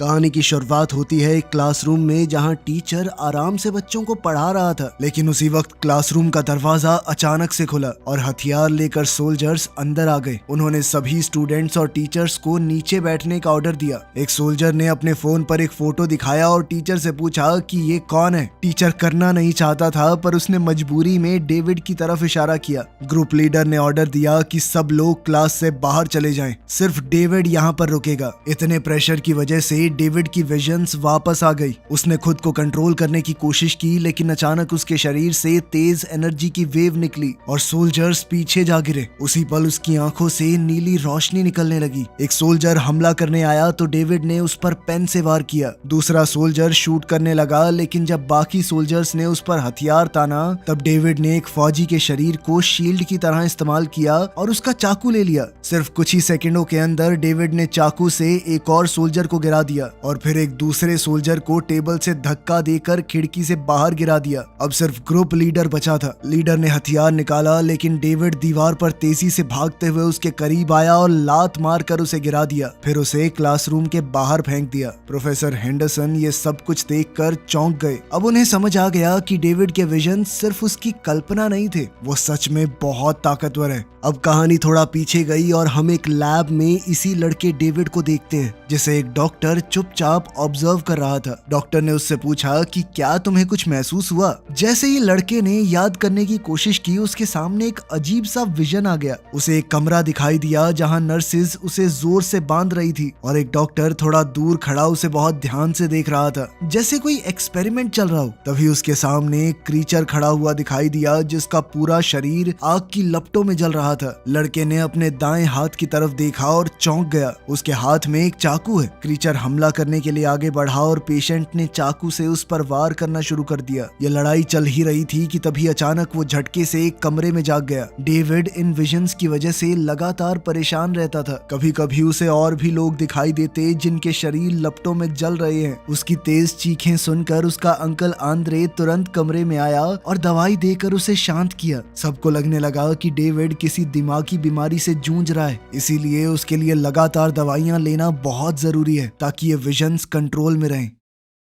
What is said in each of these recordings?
कहानी की शुरुआत होती है एक क्लासरूम में जहां टीचर आराम से बच्चों को पढ़ा रहा था, लेकिन उसी वक्त क्लासरूम का दरवाजा अचानक से खुला और हथियार लेकर सोल्जर्स अंदर आ गए। उन्होंने सभी स्टूडेंट्स और टीचर्स को नीचे बैठने का ऑर्डर दिया। एक सोल्जर ने अपने फोन पर एक फोटो दिखाया और टीचर से पूछा कि ये कौन है। टीचर करना नहीं चाहता था पर उसने मजबूरी में डेविड की तरफ इशारा किया। ग्रुप लीडर ने ऑर्डर दिया कि सब लोग क्लास से बाहर चले जाएं, सिर्फ डेविड यहाँ पर रुकेगा। इतने प्रेशर की वजह से डेविड की विजन्स वापस आ गई। उसने खुद को कंट्रोल करने की कोशिश की, लेकिन अचानक उसके शरीर से तेज एनर्जी की वेव निकली और सोल्जर्स पीछे जा गिरे। उसी पल उसकी आंखों से नीली रोशनी निकलने लगी। एक सोल्जर हमला करने आया तो डेविड ने उस पर पेन से वार किया। दूसरा सोल्जर शूट करने लगा, लेकिन जब बाकी सोल्जर्स ने उस पर हथियार ताना तब डेविड ने एक फौजी के शरीर को शील्ड की तरह इस्तेमाल किया और उसका चाकू ले लिया। सिर्फ कुछ ही सेकंडों के अंदर डेविड ने चाकू से एक और सोल्जर को गिरा दिया और फिर एक दूसरे सोल्जर को टेबल से धक्का देकर खिड़की से बाहर गिरा दिया। अब सिर्फ ग्रुप लीडर बचा था। लीडर ने हथियार निकाला, लेकिन डेविड दीवार पर तेजी से भागते हुए उसके करीब आया और लात मारकर उसे गिरा दिया। फिर उसे क्लासरूम के बाहर फेंक दिया। प्रोफेसर हेंडरसन ये सब कुछ देखकर चौंक गए। अब उन्हें समझ आ गया कि डेविड के विजन सिर्फ उसकी कल्पना नहीं थे, वो सच में बहुत ताकतवर है। अब कहानी थोड़ा पीछे गई और हम एक लैब में इसी लड़के डेविड को देखते हैं, जिसे एक डॉक्टर चुपचाप ऑब्जर्व कर रहा था। डॉक्टर ने उससे पूछा कि क्या तुम्हें कुछ महसूस हुआ? जैसे ही लड़के ने याद करने की कोशिश की, उसके सामने एक अजीब सा विजन आ गया। उसे एक कमरा दिखाई दिया जहां नर्सेज उसे जोर से बांध रही थी और एक डॉक्टर थोड़ा दूर खड़ा उसे बहुत ध्यान से देख रहा था, जैसे कोई एक्सपेरिमेंट चल रहा हो। तभी उसके सामने एक क्रीचर खड़ा हुआ दिखाई दिया जिसका पूरा शरीर आग की लपटों में जल रहा था। लड़के ने अपने दाएं हाथ की तरफ देखा और चौंक गया। उसके हाथ में एक चाकू है। क्रीचर हमला करने के लिए आगे बढ़ा और पेशेंट ने चाकू से उस पर वार करना शुरू कर दिया। ये लड़ाई चल ही रही थी कि तभी अचानक वो झटके से एक कमरे में जाग गया। डेविड इन विजन्स की वजह से लगातार परेशान रहता था। कभी कभी उसे और भी लोग दिखाई देते जिनके शरीर लपटों में जल रहे हैं। उसकी तेज चीखें सुनकर उसका अंकल आंद्रे तुरंत कमरे में आया और दवाई देकर उसे शांत किया। सबको लगने लगा कि डेविड किसी दिमागी बीमारी से जूझ रहा है, इसीलिए उसके लिए लगातार दवाइयां लेना बहुत जरूरी है ताकि ये विजन्स कंट्रोल में रहें।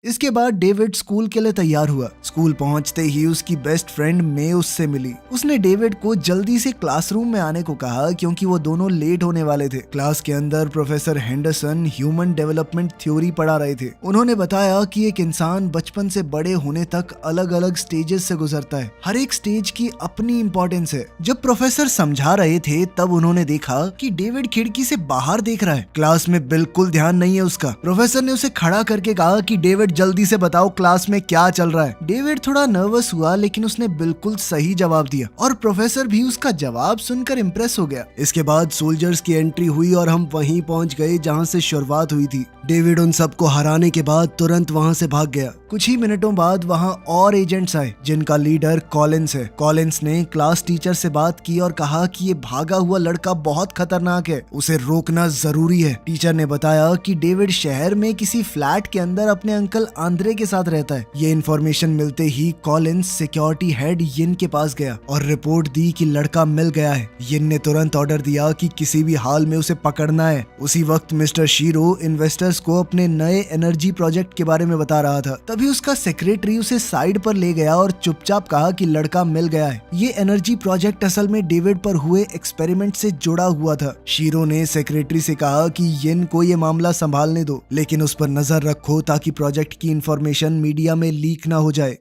इसके बाद डेविड स्कूल के लिए तैयार हुआ। स्कूल पहुंचते ही उसकी बेस्ट फ्रेंड मे उससे मिली। उसने डेविड को जल्दी से क्लासरूम में आने को कहा क्योंकि वो दोनों लेट होने वाले थे। क्लास के अंदर professor Henderson human development theory पढ़ा रहे थे। उन्होंने बताया कि एक इंसान बचपन से बड़े होने तक अलग अलग स्टेजेस से गुजरता है। हर एक स्टेज की अपनी इंपॉर्टेंस है। जब प्रोफेसर समझा रहे थे तब उन्होंने देखा कि डेविड खिड़की से बाहर देख रहा है। क्लास में बिल्कुल ध्यान नहीं है उसका। प्रोफेसर ने उसे खड़ा करके कहा कि डेविड जल्दी से बताओ क्लास में क्या चल रहा है। डेविड थोड़ा नर्वस हुआ, लेकिन उसने बिल्कुल सही जवाब दिया और प्रोफेसर भी उसका जवाब सुनकर इम्प्रेस हो गया। इसके बाद सोल्जर्स की एंट्री हुई और हम वहीं पहुंच गए जहां से शुरुआत हुई थी। डेविड उन सबको हराने के बाद तुरंत वहां से भाग गया। कुछ ही मिनटों बाद वहां और एजेंट्स आए जिनका लीडर कॉलिंस है। कॉलिंस ने क्लास टीचर से बात की और कहा कि ये भागा हुआ लड़का बहुत खतरनाक है, उसे रोकना जरूरी है। टीचर ने बताया कि डेविड शहर में किसी फ्लैट के अंदर अपने अंकल आंद्रे के साथ रहता है। ये इन्फॉर्मेशन मिलते ही कॉलिंस सिक्योरिटी हेड यिन के पास गया और रिपोर्ट दी कि लड़का मिल गया है। यिन ने तुरंत ऑर्डर दिया कि किसी भी हाल में उसे पकड़ना है। उसी वक्त मिस्टर शीरो इन्वेस्टर्स को अपने नए एनर्जी प्रोजेक्ट के बारे में बता रहा था। तभी उसका सेक्रेटरी उसे साइड पर ले गया और चुपचाप कहा कि लड़का मिल गया है। ये एनर्जी प्रोजेक्ट असल में डेविड पर हुए एक्सपेरिमेंट से जुड़ा हुआ था। शीरो ने सेक्रेटरी से कहा कि यिन को ये मामला संभालने दो, लेकिन उस पर नजर रखो ताकि प्रोजेक्ट की इंफॉर्मेशन मीडिया में लीक ना हो जाए।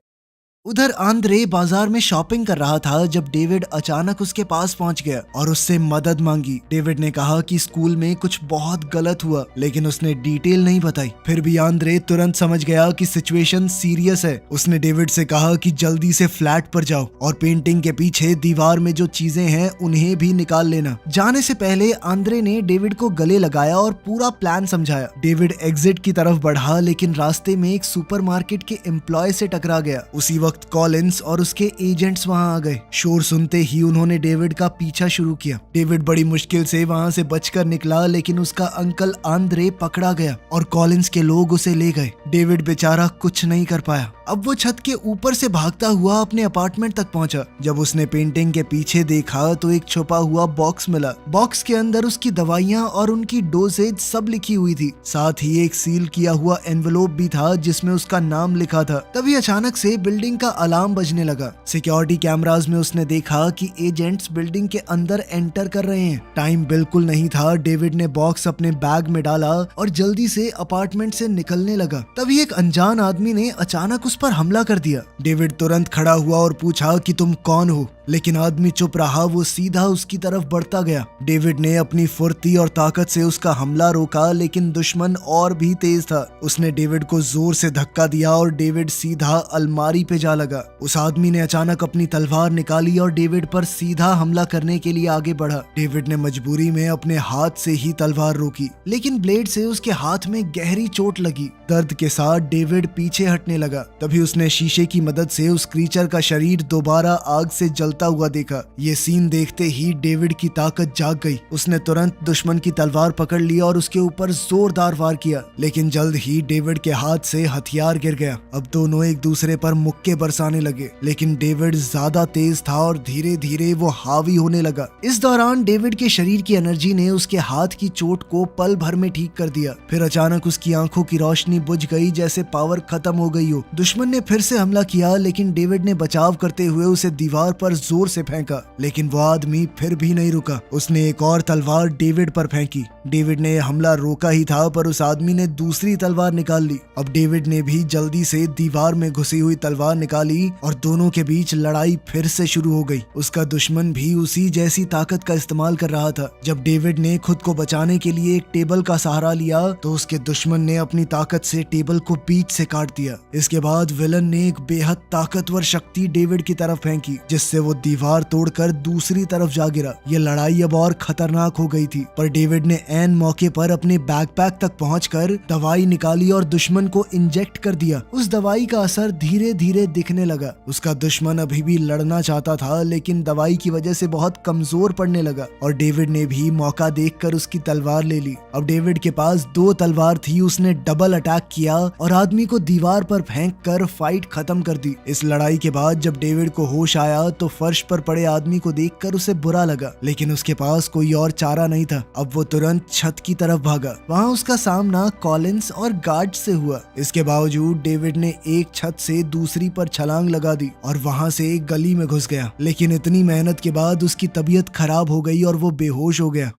उधर आंद्रे बाजार में शॉपिंग कर रहा था जब डेविड अचानक उसके पास पहुंच गया और उससे मदद मांगी। डेविड ने कहा कि स्कूल में कुछ बहुत गलत हुआ, लेकिन उसने डिटेल नहीं बताई। फिर भी आंद्रे तुरंत समझ गया कि सिचुएशन सीरियस है। उसने डेविड से कहा कि जल्दी से फ्लैट पर जाओ और पेंटिंग के पीछे दीवार में जो चीजें हैं उन्हें भी निकाल लेना। जाने से पहले आंद्रे ने डेविड को गले लगाया और पूरा प्लान समझाया। डेविड एग्जिट की तरफ बढ़ा, लेकिन रास्ते में एक सुपरमार्केट के एम्प्लॉय से टकरा गया। उसी वक्त कॉलिंस और उसके एजेंट्स वहां आ गए। शोर सुनते ही उन्होंने डेविड का पीछा शुरू किया। डेविड बड़ी मुश्किल से वहां से बचकर निकला, लेकिन उसका अंकल आंद्रे पकड़ा गया और कॉलिंस के लोग उसे ले गए। डेविड बेचारा कुछ नहीं कर पाया। अब वो छत के ऊपर से भागता हुआ अपने अपार्टमेंट तक पहुंचा। जब उसने पेंटिंग के पीछे देखा तो एक छुपा हुआ बॉक्स मिला। बॉक्स के अंदर उसकी दवाइयां और उनकी डोसेज सब लिखी हुई थी। साथ ही एक सील किया हुआ एनवेलोप भी था जिसमें उसका नाम लिखा था। तभी अचानक से बिल्डिंग का अलार्म बजने लगा। सिक्योरिटी कैमरास में उसने देखा कि एजेंट्स बिल्डिंग के अंदर एंटर कर रहे हैं। टाइम बिल्कुल नहीं था। डेविड ने बॉक्स अपने बैग में डाला और जल्दी से अपार्टमेंट से निकलने लगा। तभी एक अनजान आदमी ने अचानक उस पर हमला कर दिया। डेविड तुरंत खड़ा हुआ और पूछा कि तुम कौन हो, लेकिन आदमी चुप रहा। वो सीधा उसकी तरफ बढ़ता गया। डेविड ने अपनी फुर्ती और ताकत से उसका हमला रोका, लेकिन दुश्मन और भी तेज था। उसने डेविड को जोर से धक्का दिया और डेविड सीधा अलमारी पे जा लगा। उस आदमी ने अचानक अपनी तलवार निकाली और डेविड पर सीधा हमला करने के लिए आगे बढ़ा। डेविड ने मजबूरी में अपने हाथ से ही तलवार रोकी, लेकिन ब्लेड से उसके हाथ में गहरी चोट लगी। दर्द के साथ डेविड पीछे हटने लगा। तभी उसने शीशे की मदद से उस क्रीचर का शरीर दोबारा आग से जलता हुआ देखा। ये सीन देखते ही डेविड की ताकत जाग गई। उसने तुरंत दुश्मन की तलवार पकड़ ली और उसके ऊपर जोरदार वार किया, लेकिन जल्द ही डेविड के हाथ से हथियार गिर गया। अब दोनों एक दूसरे पर मुक्के बरसाने लगे, लेकिन डेविड ज्यादा तेज था और धीरे धीरे वो हावी होने लगा। इस दौरान डेविड के शरीर की एनर्जी ने उसके हाथ की चोट को पल भर में ठीक कर दिया। फिर अचानक उसकी आंखों की रोशनी बुझ गई, जैसे पावर खत्म हो गई हो। दुश्मन ने फिर से हमला किया, लेकिन डेविड ने बचाव करते हुए उसे दीवार पर जोर से फेंका, लेकिन वो आदमी फिर भी नहीं रुका। उसने एक और तलवार डेविड पर फेंकी। डेविड ने हमला रोका ही था, पर उस आदमी ने दूसरी तलवार निकाल ली। अब डेविड ने भी जल्दी से दीवार में घुसी हुई तलवार निकाली और दोनों के बीच लड़ाई फिर से शुरू हो गई। उसका दुश्मन भी उसी जैसी ताकत का इस्तेमाल कर रहा था। जब डेविड ने खुद को बचाने के लिए एक टेबल का सहारा लिया तो उसके दुश्मन ने अपनी ताकत से टेबल को बीच से काट दिया। इसके बाद विलन ने एक बेहद ताकतवर शक्ति डेविड की तरफ फेंकी, जिससे वो दीवार तोड़कर दूसरी तरफ जा गिरा। ये लड़ाई अब और खतरनाक हो गई थी, पर डेविड ने ऐन मौके पर अपने बैकपैक तक पहुंचकर दवाई निकाली और दुश्मन को इंजेक्ट कर दिया। उस दवाई का असर धीरे धीरे दिखने लगा। उसका दुश्मन अभी भी लड़ना चाहता था, लेकिन दवाई की वजह से बहुत कमजोर पड़ने लगा और डेविड ने भी मौका देखकर उसकी तलवार ले ली। अब डेविड के पास 2 तलवार थी। उसने डबल अटैक किया और आदमी को दीवार पर फेंक कर फाइट खत्म कर दी। इस लड़ाई के बाद जब डेविड को होश आया तो फर्श पर पड़े आदमी को देखकर उसे बुरा लगा, लेकिन उसके पास कोई और चारा नहीं था। अब वो तुरंत छत की तरफ भागा। वहाँ उसका सामना कॉलिंस और गार्ड से हुआ। इसके बावजूद डेविड ने एक छत से दूसरी पर छलांग लगा दी और वहाँ से एक गली में घुस गया, लेकिन इतनी मेहनत के बाद उसकी तबीयत खराब हो गई और वो बेहोश हो गया।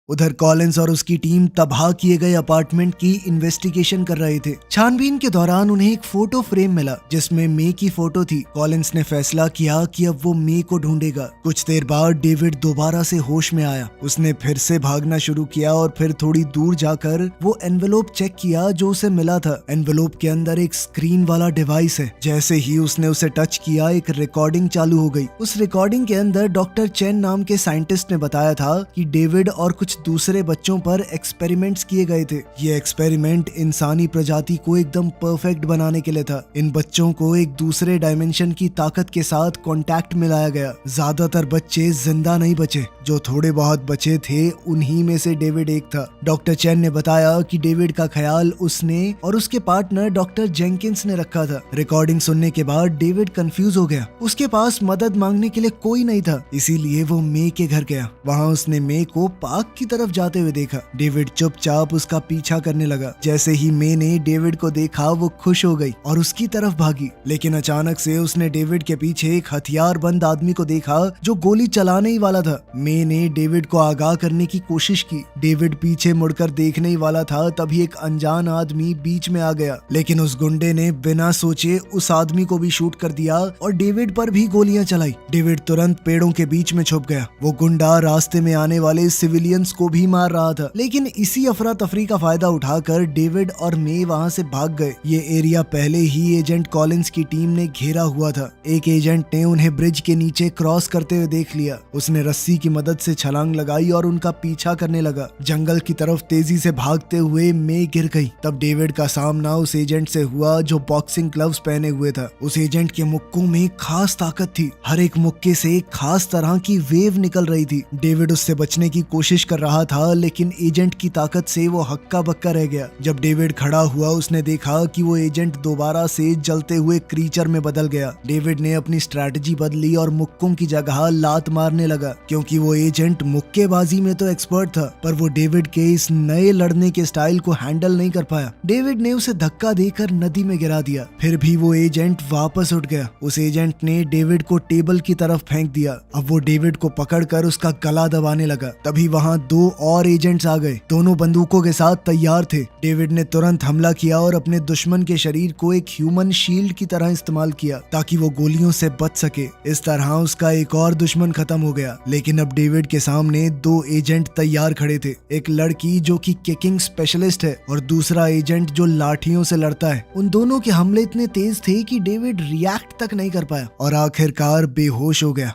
उधर कॉलिंस और उसकी टीम तबाह किए गए अपार्टमेंट की इन्वेस्टिगेशन कर रहे थे। छानबीन के दौरान उन्हें एक फोटो फ्रेम मिला जिसमें मे की फोटो थी। कॉलिंस ने फैसला किया कि अब वो मे को ढूंढेगा। कुछ देर बाद डेविड दोबारा से होश में आया। उसने फिर से भागना शुरू किया और फिर थोड़ी दूर जाकर वो एनवेलोप चेक किया जो उसे मिला था। एनवेलोप के अंदर एक स्क्रीन वाला डिवाइस है। जैसे ही उसने उसे टच किया एक रिकॉर्डिंग चालू हो गई। उस रिकॉर्डिंग के अंदर डॉक्टर चेन नाम के साइंटिस्ट ने बताया था कि डेविड और कुछ दूसरे बच्चों पर एक्सपेरिमेंट्स किए गए थे। ये एक्सपेरिमेंट इंसानी प्रजाति को एकदम परफेक्ट बनाने के लिए था। इन बच्चों को एक दूसरे डायमेंशन की ताकत के साथ कांटेक्ट में लाया गया। ज्यादातर बच्चे जिंदा नहीं बचे। जो थोड़े बहुत बचे थे उन्हीं में से डेविड एक था। डॉक्टर चेन ने बताया कि डेविड का ख्याल उसने और उसके पार्टनर डॉक्टर जेंकिंस ने रखा था। रिकॉर्डिंग सुनने के बाद डेविड कंफ्यूज हो गया। उसके पास मदद मांगने के लिए कोई नहीं था, इसीलिए वो मे के घर गया। वहाँ उसने मे को पार्क की तरफ जाते हुए देखा। डेविड चुपचाप उसका पीछा करने लगा। जैसे ही मे ने डेविड को देखा वो खुश हो गई और उसकी तरफ भागी, लेकिन अचानक से उसने डेविड के पीछे एक हथियारबंद आदमी को देखा जो गोली चलाने ही वाला था। मे ने डेविड को आगाह करने की कोशिश की। डेविड पीछे मुड़कर देखने ही वाला था, तभी एक अनजान आदमी बीच में आ गया, लेकिन उस गुंडे ने बिना सोचे उस आदमी को भी शूट कर दिया और डेविड पर भी गोलियां चलाई। डेविड तुरंत पेड़ों के बीच में छुप गया। वो गुंडा रास्ते में आने वाले सिविलियंस को भी मार रहा था, लेकिन इसी अफरा तफरी का फायदा उठाकर डेविड और मे वहां से भाग गए। ये एरिया पहले ही एजेंट कॉलिंस की टीम ने घेरा हुआ था। एक एजेंट ने उन्हें ब्रिज के नीचे क्रॉस करते हुए देख लिया। उसने रस्सी की मदद से छलांग लगाई और उनका पीछा करने लगा। जंगल की तरफ तेजी से भागते हुए मे गिर गई। तब डेविड का सामना उस एजेंट से हुआ जो बॉक्सिंग ग्लव्स पहने हुए था। उस एजेंट के मुक्कों में खास ताकत थी। हर एक मुक्के से एक खास तरह की वेव निकल रही थी। डेविड उससे बचने की कोशिश कर रहा था, लेकिन एजेंट की ताकत से वो हक्का बक्का रह गया। जब डेविड खड़ा हुआ उसने देखा कि वो एजेंट दोबारा से जलते हुए क्रीचर में बदल गया। डेविड ने अपनी स्ट्रैटेजी बदली और मुक्कों की जगह लात मारने लगा, क्योंकि वो एजेंट मुक्केबाजी में तो एक्सपर्ट था, पर वो डेविड के इस नए लड़ने के स्टाइल को हैंडल नहीं कर पाया। डेविड ने उसे धक्का देकर नदी में गिरा दिया। फिर भी वो एजेंट वापस उठ गया। उस एजेंट ने डेविड को टेबल की तरफ फेंक दिया। अब वो डेविड को पकड़कर उसका गला दबाने लगा। तभी वहाँ 2 और एजेंट्स आ गए। दोनों बंदूकों के साथ तैयार थे। डेविड ने तुरंत हमला किया और अपने दुश्मन के शरीर को एक ह्यूमन शील्ड की तरह इस्तेमाल किया ताकि वो गोलियों से बच सके। इस तरह उसका एक और दुश्मन खत्म हो गया। लेकिन अब डेविड के सामने 2 एजेंट तैयार खड़े थे। एक लड़की जो कि किकिंग स्पेशलिस्ट है और दूसरा एजेंट जो लाठियों से लड़ता है। उन दोनों के हमले इतने तेज थे कि डेविड रिएक्ट तक नहीं कर पाया और आखिरकार बेहोश हो गया।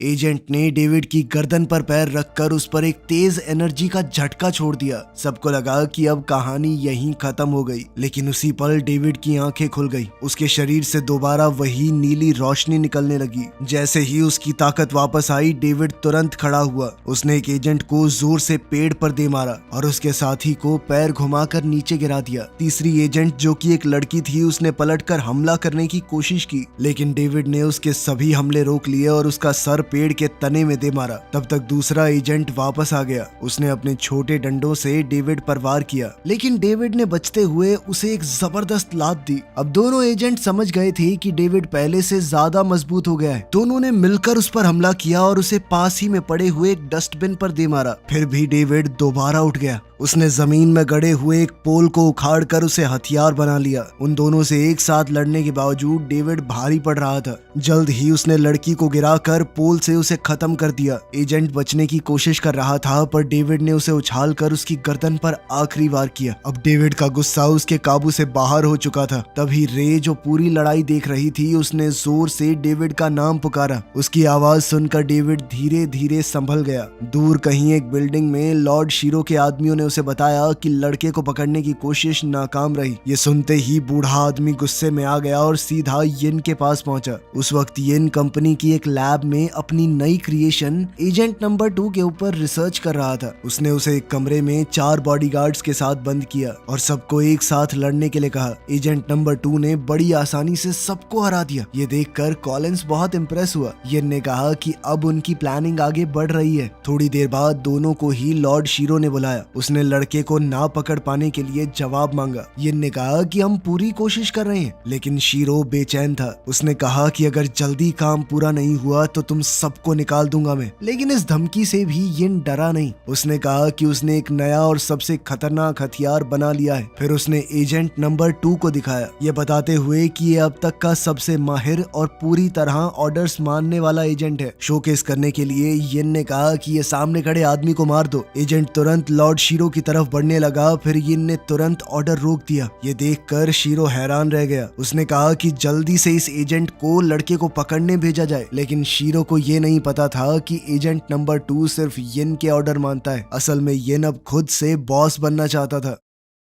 एजेंट ने डेविड की गर्दन पर पैर रखकर उस पर एक तेज एनर्जी का झटका छोड़ दिया। सबको लगा कि अब कहानी यहीं खत्म हो गई, लेकिन उसी पल डेविड की आंखें खुल गई। उसके शरीर से दोबारा वही नीली रोशनी निकलने लगी। जैसे ही उसकी ताकत वापस आई, डेविड तुरंत खड़ा हुआ। उसने एक एजेंट को जोर से पेड़ पर दे मारा और उसके साथी को पैर घुमाकर नीचे गिरा दिया। तीसरी एजेंट जो कि एक लड़की थी, उसने पलटकर हमला करने की कोशिश की, लेकिन डेविड ने उसके सभी हमले रोक लिए और उसका सर पेड़ के तने में दे मारा। तब तक दूसरा एजेंट वापस आ गया। उसने अपने छोटे डंडों से डेविड पर वार किया, लेकिन डेविड ने बचते हुए उसे एक जबरदस्त लात दी। अब दोनों एजेंट समझ गए थे कि डेविड पहले से ज्यादा मजबूत हो गया है। दोनों ने मिलकर उस पर हमला किया और उसे पास ही में पड़े हुए एक डस्टबिन पर दे मारा। फिर भी डेविड दोबारा उठ गया। उसने जमीन में गड़े हुए एक पोल को उखाड़कर उसे हथियार बना लिया। उन दोनों से एक साथ लड़ने के बावजूद डेविड भारी पड़ रहा था। जल्द ही उसने लड़की को गिराकर पोल से उसे खत्म कर दिया। एजेंट बचने की कोशिश कर रहा था, पर डेविड ने उसे उछालकर उसकी गर्दन पर आखिरी वार किया। अब डेविड का गुस्सा उसके काबू से बाहर हो चुका था। तभी रे, जो पूरी लड़ाई देख रही थी, उसने जोर से डेविड का नाम पुकारा। उसकी आवाज सुनकर डेविड धीरे धीरे संभल गया। दूर कहीं एक बिल्डिंग में लॉर्ड शीरो के आदमियों ने उसे बताया कि लड़के को पकड़ने की कोशिश नाकाम रही। ये सुनते ही बूढ़ा आदमी गुस्से में आ गया और सीधा यिन के पास पहुंचा। उस वक्त यिन कंपनी की एक लैब में अपनी नई क्रिएशन एजेंट नंबर 2 के ऊपर रिसर्च कर रहा था। उसने उसे एक कमरे में 4 बॉडीगार्ड्स के साथ बंद किया और सबको एक साथ लड़ने के लिए कहा। एजेंट नंबर 2 ने बड़ी आसानी से सबको हरा दिया। ये देखकर कॉलिंस बहुत इम्प्रेस हुआ। यिन ने कहा कि अब उनकी प्लानिंग आगे बढ़ रही है। थोड़ी देर बाद दोनों को ही लॉर्ड शीरो ने बुलाया। उसने लड़के को ना पकड़ पाने के लिए जवाब मांगा। यिन ने कहा कि हम पूरी कोशिश कर रहे हैं, लेकिन शीरो बेचैन था। उसने कहा कि अगर जल्दी काम पूरा नहीं हुआ तो तुम सबको निकाल दूंगा मैं। लेकिन इस धमकी से भी यिन डरा नहीं। उसने कहा कि उसने एक नया और सबसे खतरनाक हथियार बना लिया है। फिर उसने एजेंट नंबर 2 को दिखाया, ये बताते हुए कि ये अब तक का सबसे माहिर और पूरी तरह ऑर्डर्स मानने वाला एजेंट है। शोकेस करने के लिए यिन ने कहा कि ये सामने खड़े आदमी को मार दो। एजेंट तुरंत लॉर्ड शीरो की तरफ बढ़ने लगा। फिर यिन ने तुरंत ऑर्डर रोक दिया। ये देखकर शीरो हैरान रह गया। उसने कहा कि जल्दी से इस एजेंट को लड़के को पकड़ने भेजा जाए, लेकिन शीरो को ये नहीं पता था कि एजेंट नंबर 2 सिर्फ यिन के ऑर्डर मानता है। असल में यिन अब खुद से बॉस बनना चाहता था।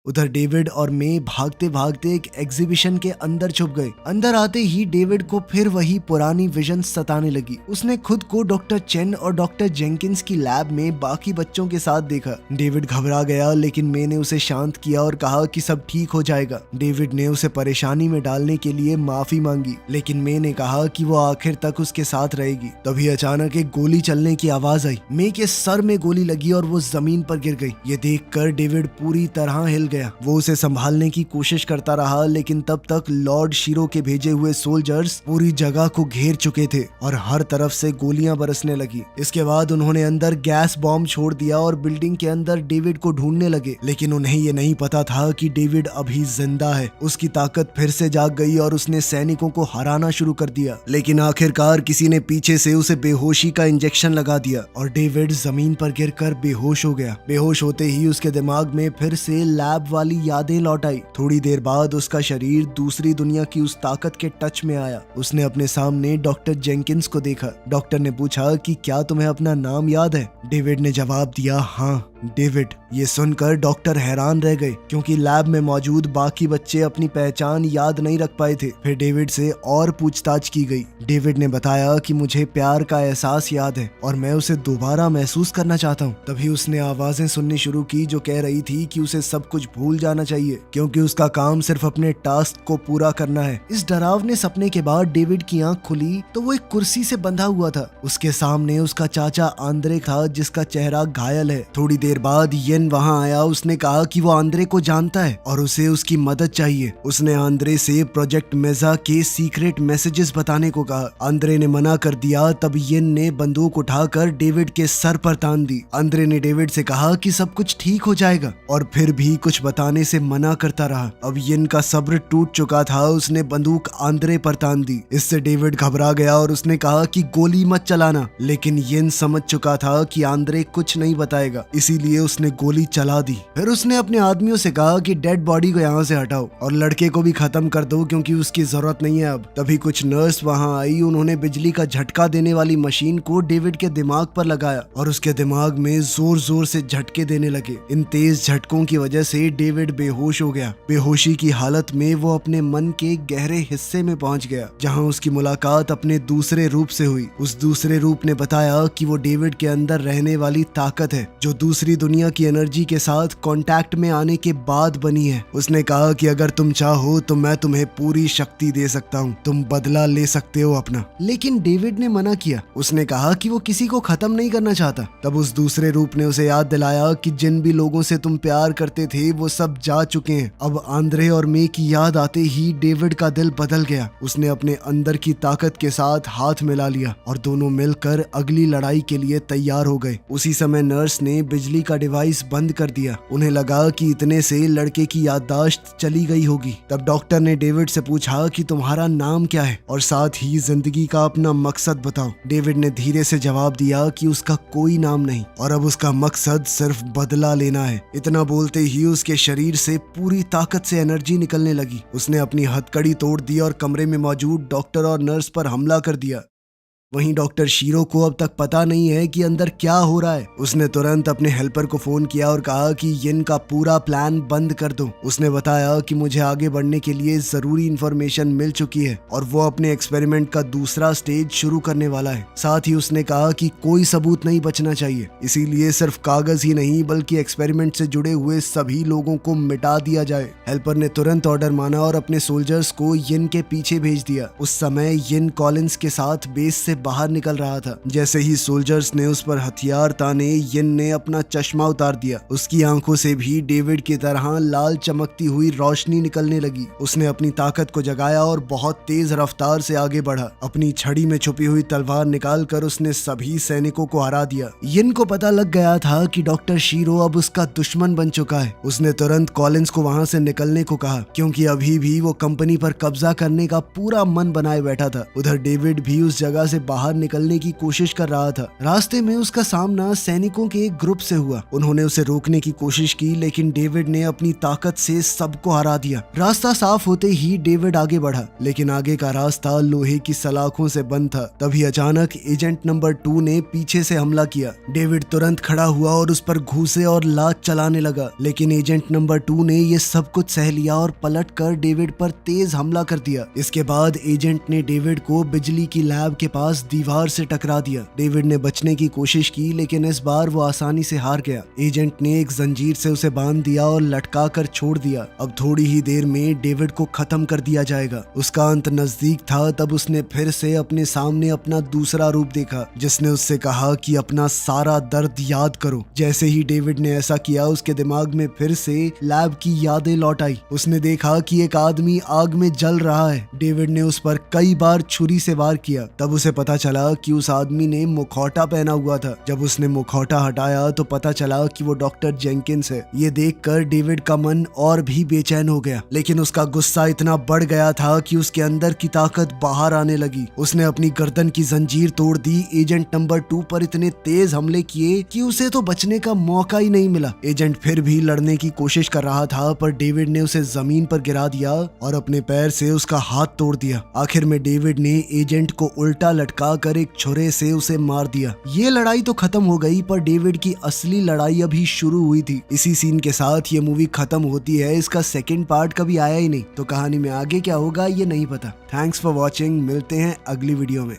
उधर डेविड और मे भागते भागते एक एग्जीबिशन के अंदर छुप गए। अंदर आते ही डेविड को फिर वही पुरानी विजन सताने लगी। उसने खुद को डॉक्टर चेन और डॉक्टर जेंकिंस की लैब में बाकी बच्चों के साथ देखा। डेविड घबरा गया, लेकिन मे ने उसे शांत किया और कहा कि सब ठीक हो जाएगा। डेविड ने उसे परेशानी में डालने के लिए माफी मांगी, लेकिन मे ने कहा कि वो आखिर तक उसके साथ रहेगी। तभी अचानक एक गोली चलने की आवाज आई। मे के सर में गोली लगी और वो जमीन पर गिर गई। ये देखकर डेविड पूरी तरह हिल गया। वो उसे संभालने की कोशिश करता रहा, लेकिन तब तक लॉर्ड शीरो के भेजे हुए सोल्जर्स पूरी जगह को घेर चुके थे और हर तरफ से गोलियां बरसने लगी। इसके बाद उन्होंने अंदर गैस बॉम्ब छोड़ दिया और बिल्डिंग के अंदर डेविड को ढूंढने लगे, लेकिन उन्हें ये नहीं पता था कि डेविड अभी जिंदा है। उसकी ताकत फिर से जाग गई और उसने सैनिकों को हराना शुरू कर दिया। लेकिन आखिरकार किसी ने पीछे से उसे बेहोशी का इंजेक्शन लगा दिया और डेविड जमीन पर गिरकर बेहोश हो गया। बेहोश होते ही उसके दिमाग में फिर से लैब लैब वाली यादें लौट आई। थोड़ी देर बाद उसका शरीर दूसरी दुनिया की उस ताकत के टच में आया। उसने अपने सामने डॉक्टर जेंकिंस को देखा। डॉक्टर ने पूछा कि क्या तुम्हें अपना नाम याद है? डेविड ने जवाब दिया, हाँ डेविड। ये सुनकर डॉक्टर हैरान रह गए क्योंकि लैब में मौजूद बाकी बच्चे अपनी पहचान याद नहीं रख पाए थे। फिर डेविड से और पूछताछ की गई। डेविड ने बताया कि मुझे प्यार का एहसास याद है और मैं उसे दोबारा महसूस करना चाहता हूँ। तभी उसने आवाजें सुननी शुरू की जो कह रही थी कि उसे सब कुछ भूल जाना चाहिए क्योंकि उसका काम सिर्फ अपने टास्क को पूरा करना है। इस डरावने सपने के बाद डेविड की आंख खुली तो वो एक कुर्सी से बंधा हुआ था। उसके सामने उसका चाचा आंद्रे था जिसका चेहरा घायल है। थोड़ी देर बाद येन वहां आया। उसने कहा कि वो आंद्रे को जानता है और उसे उसकी मदद चाहिए। उसने आंद्रे से प्रोजेक्ट मेजा के सीक्रेट मैसेजेस बताने को कहा। आंद्रे ने मना कर दिया। तब येन ने बंदूक उठाकर डेविड के सर पर तान दी। आंद्रे ने डेविड से कहा कि सब कुछ ठीक हो जाएगा और फिर भी कुछ बताने से मना करता रहा। अब येन का सब्र टूट चुका था। उसने बंदूक आंद्रे पर तान दी। इससे डेविड घबरा गया और उसने कहा कि गोली मत चलाना, लेकिन येन समझ चुका था कि आंद्रे कुछ नहीं बताएगा, इसीलिए उसने गोली चला दी। फिर उसने अपने आदमियों से कहा कि डेड बॉडी को यहाँ से हटाओ और लड़के को भी खत्म कर दो क्योंकि उसकी जरूरत नहीं है अब। तभी कुछ नर्स वहां आई। उन्होंने बिजली का झटका देने वाली मशीन को डेविड के दिमाग पर लगाया और उसके दिमाग में जोर जोर से झटके देने लगे। इन तेज झटकों की वजह से डेविड बेहोश हो गया। बेहोशी की हालत में वो अपने मन के गहरे हिस्से में पहुंच गया जहां उसकी मुलाकात अपने दूसरे रूप से हुई। उस दूसरे रूप ने बताया कि वो डेविड के अंदर रहने वाली ताकत है जो दूसरी दुनिया की एनर्जी के साथ कांटेक्ट में आने के बाद बनी है। उसने कहा कि अगर तुम चाहो तो मैं तुम्हें पूरी शक्ति दे सकता हूँ, तुम बदला ले सकते हो अपना। लेकिन डेविड ने मना किया। उसने कहा कि वो किसी को खत्म नहीं करना चाहता। तब उस दूसरे रूप ने उसे याद दिलाया कि जिन भी लोगों से तुम प्यार करते थे वो सब जा चुके हैं। अब आंद्रे और मे की याद आते ही डेविड का दिल बदल गया। उसने अपने अंदर की ताकत के साथ हाथ मिला लिया और दोनों मिलकर अगली लड़ाई के लिए तैयार हो गए। उसी समय नर्स ने बिजली का डिवाइस बंद कर दिया। उन्हें लगा कि इतने से लड़के की याददाश्त चली गई होगी। तब डॉक्टर ने डेविड से पूछा कि तुम्हारा नाम क्या है और साथ ही जिंदगी का अपना मकसद बताओ। डेविड ने धीरे से जवाब दिया कि उसका कोई नाम नहीं और अब उसका मकसद सिर्फ बदला लेना है। इतना बोलते ही उसके शरीर से पूरी ताकत से एनर्जी निकलने लगी। उसने अपनी हथकड़ी तोड़ दी और कमरे में मौजूद डॉक्टर और नर्स पर हमला कर दिया। वहीं डॉक्टर शीरो को अब तक पता नहीं है कि अंदर क्या हो रहा है। उसने तुरंत अपने हेल्पर को फोन किया और कहा कि येन का पूरा प्लान बंद कर दो। उसने बताया कि मुझे आगे बढ़ने के लिए जरूरी इंफॉर्मेशन मिल चुकी है और वो अपने एक्सपेरिमेंट का दूसरा स्टेज शुरू करने वाला है। साथ ही उसने कहा कि कोई सबूत नहीं बचना चाहिए, इसीलिए सिर्फ कागज ही नहीं बल्कि एक्सपेरिमेंट से जुड़े हुए सभी लोगों को मिटा दिया जाए। हेल्पर ने तुरंत ऑर्डर माना और अपने सोल्जर्स को येन के पीछे भेज दिया। उस समय येन कॉलिंस के साथ बेस से बाहर निकल रहा था। जैसे ही सोल्जर्स ने उस पर हथियार ताने, येन ने अपना चश्मा उतार दिया। उसकी आंखों से भी डेविड की तरह लाल चमकती हुई रोशनी निकलने लगी। उसने अपनी ताकत को जगाया और बहुत तेज रफ्तार से आगे बढ़ा। अपनी छड़ी में छुपी हुई तलवार निकालकर उसने सभी सैनिकों को हरा दिया। येन को पता लग गया था कि डॉक्टर शीरो अब उसका दुश्मन बन चुका है। उसने तुरंत कॉलिंस को वहां से निकलने को कहा क्योंकि अभी भी वो कंपनी पर कब्जा करने का पूरा मन बनाए बैठा था। उधर डेविड भी उस जगह से बाहर निकलने की कोशिश कर रहा था। रास्ते में उसका सामना सैनिकों के एक ग्रुप से हुआ। उन्होंने उसे रोकने की कोशिश की लेकिन डेविड ने अपनी ताकत से सबको हरा दिया। रास्ता साफ होते ही डेविड आगे बढ़ा लेकिन आगे का रास्ता लोहे की सलाखों से बंद था। तभी अचानक एजेंट नंबर 2 ने पीछे से हमला किया। डेविड तुरंत खड़ा हुआ और उस पर घूसे और लात चलाने लगा, लेकिन एजेंट नंबर 2 ने ये सब कुछ सह लिया और पलट कर डेविड पर तेज हमला कर दिया। इसके बाद एजेंट ने डेविड को बिजली की लैब के पास दीवार से टकरा दिया। डेविड ने बचने की कोशिश की लेकिन इस बार वो आसानी से हार गया। एजेंट ने एक जंजीर से उसे बांध दिया और लटका कर छोड़ दिया। अब थोड़ी ही देर में डेविड को खत्म कर दिया जाएगा। उसका अंत नजदीक था। तब उसने फिर से अपने सामने अपना दूसरा रूप देखा जिसने उससे कहा कि अपना सारा दर्द याद करो। जैसे ही डेविड ने ऐसा किया उसके दिमाग में फिर से लैब की यादें लौट आई। उसने देखा कि एक आदमी आग में जल रहा है। डेविड ने उस पर कई बार छुरी से वार किया। तब उसे पता पता चला कि उस आदमी ने मुखौटा पहना हुआ था। जब उसने मुखौटा हटाया तो पता चला कि वो डॉक्टर जेंकिंस है। ये देखकर डेविड का मन और भी बेचैन हो गया, लेकिन उसका गुस्सा इतना बढ़ गया था कि उसके अंदर की ताकत बाहर आने लगी। उसने अपनी गर्दन की जंजीर तोड़ दी। एजेंट नंबर 2 पर इतने तेज हमले किए कि उसे तो बचने का मौका ही नहीं मिला। एजेंट फिर भी लड़ने की कोशिश कर रहा था, पर डेविड ने उसे जमीन पर गिरा दिया और अपने पैर से उसका हाथ तोड़ दिया। आखिर में डेविड ने एजेंट को उल्टा लटका कर एक छुरे से उसे मार दिया। ये लड़ाई तो खत्म हो गई, पर डेविड की असली लड़ाई अभी शुरू हुई थी। इसी सीन के साथ ये मूवी खत्म होती है। इसका सेकंड पार्ट कभी आया ही नहीं, तो कहानी में आगे क्या होगा ये नहीं पता। Thanks for watching. मिलते हैं अगली वीडियो में।